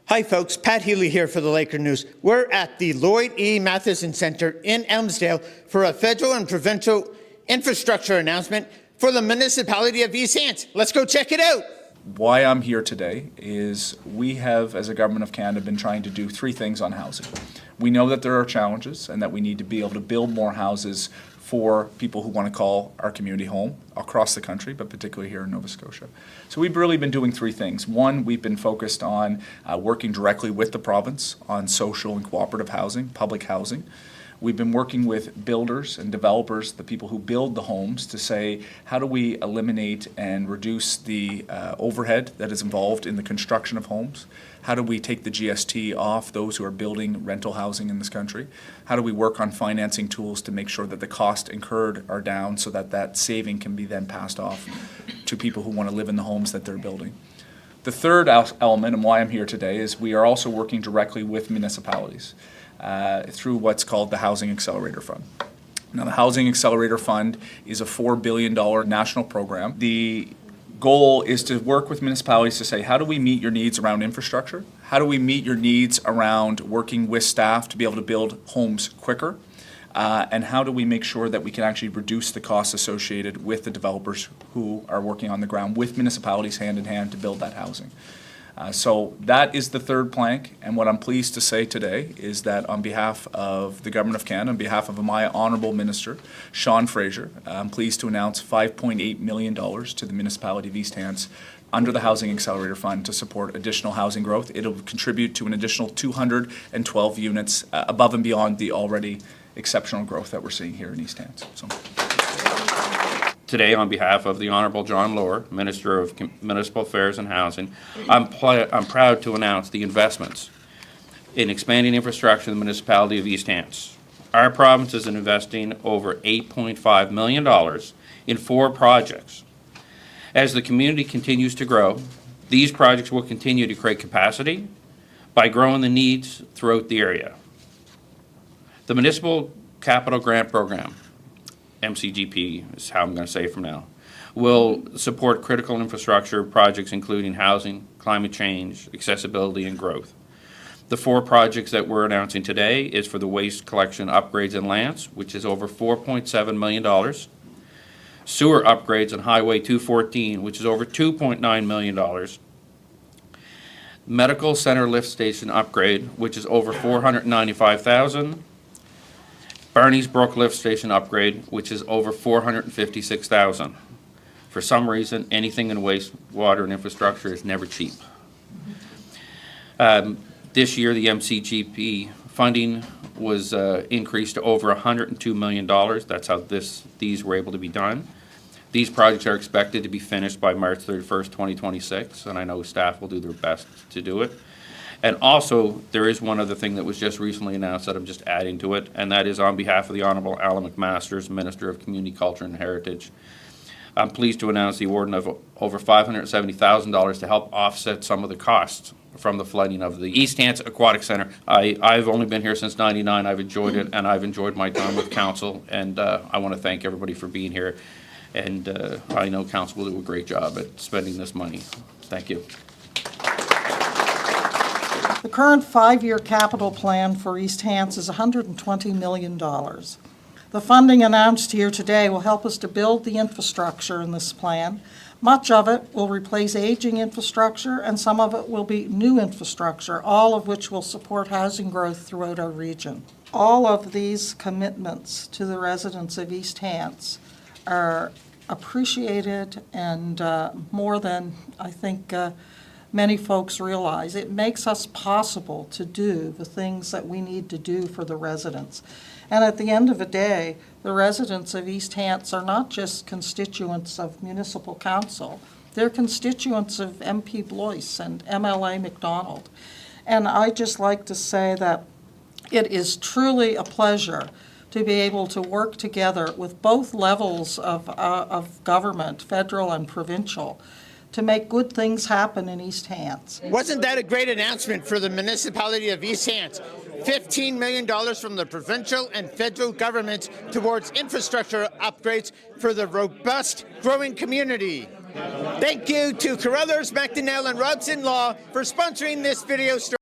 Hi folks, Pat Healy here for the Laker News. We're at the Lloyd E. Matheson Centre in Elmsdale for a federal and provincial infrastructure announcement for the Municipality of East Hants. Let's go check it out. Why I'm here today is we have, as a Government of Canada, been trying to do three things on housing. We know that there are challenges and that we need to be able to build more houses for people who want to call our community home across the country, but particularly here in Nova Scotia. So we've really been doing three things. One, we've been focused on working directly with the province on social and cooperative housing, public housing. We've been working with builders and developers, the people who build the homes, to say, how do we eliminate and reduce the overhead that is involved in the construction of homes? How do we take the GST off those who are building rental housing in this country? How do we work on financing tools to make sure that the costs incurred are down so that that saving can be then passed off to people who want to live in the homes that they're building? The third element, and why I'm here today, is we are also working directly with municipalities through what's called the Housing Accelerator Fund. Now, the Housing Accelerator Fund is a $4 billion national program. The goal is to work with municipalities to say, how do we meet your needs around infrastructure? How do we meet your needs around working with staff to be able to build homes quicker? And how do we make sure that we can actually reduce the costs associated with the developers who are working on the ground with municipalities hand in hand to build that housing? So that is the third plank, and what I'm pleased to say today is that on behalf of the Government of Canada, on behalf of my Honourable Minister, Sean Fraser, I'm pleased to announce $5.8 million to the Municipality of East Hants under the Housing Accelerator Fund to support additional housing growth. It'll contribute to an additional 212 units above and beyond the already exceptional growth that we're seeing here in East Hants. So. Today, on behalf of the Honourable John Lohr, Minister of Municipal Affairs and Housing, I'm proud to announce the investments in expanding infrastructure in the Municipality of East Hants. Our province is investing over $8.5 million in 4 projects. As the community continues to grow, these projects will continue to create capacity by growing the needs throughout the area. The Municipal Capital Grant Program, MCGP is how I'm going to say it from now, will support critical infrastructure projects including housing, climate change, accessibility, and growth. The 4 projects that we're announcing today is for the waste collection upgrades in Lance, which is over $4.7 million, sewer upgrades on Highway 214, which is over $2.9 million, medical center lift station upgrade, which is over $495,000, Barney's Brook Lift Station upgrade, which is over $456,000. For some reason, anything in wastewater and infrastructure is never cheap. This year, the MCGP funding was increased to over $102 million. That's how these were able to be done. These projects are expected to be finished by March 31st, 2026, and I know staff will do their best to do it. And also, there is one other thing that was just recently announced that I'm just adding to it, and that is on behalf of the Honourable Alan McMasters, Minister of Community Culture and Heritage. I'm pleased to announce the award of over $570,000 to help offset some of the costs from the flooding of the East Hants Aquatics Centre. I've only been here since '99. I've enjoyed it, and I've enjoyed my time with Council, and I want to thank everybody for being here. And I know Council will do a great job at spending this money. Thank you. The current 5-year capital plan for East Hants is $120 million. The funding announced here today will help us to build the infrastructure in this plan. Much of it will replace aging infrastructure, and some of it will be new infrastructure, all of which will support housing growth throughout our region. All of these commitments to the residents of East Hants are appreciated and more than I think many folks realize. It makes us possible to do the things that we need to do for the residents. And at the end of the day, the residents of East Hants are not just constituents of municipal council, they're constituents of MP Blois and MLA MacDonald. And I just like to say that it is truly a pleasure to be able to work together with both levels of government, federal and provincial, to make good things happen in East Hants. Wasn't that a great announcement for the Municipality of East Hants? $15 million from the provincial and federal governments towards infrastructure upgrades for the robust, growing community. Thank you to Carruthers, MacDonald and Roulston Law for sponsoring this video story.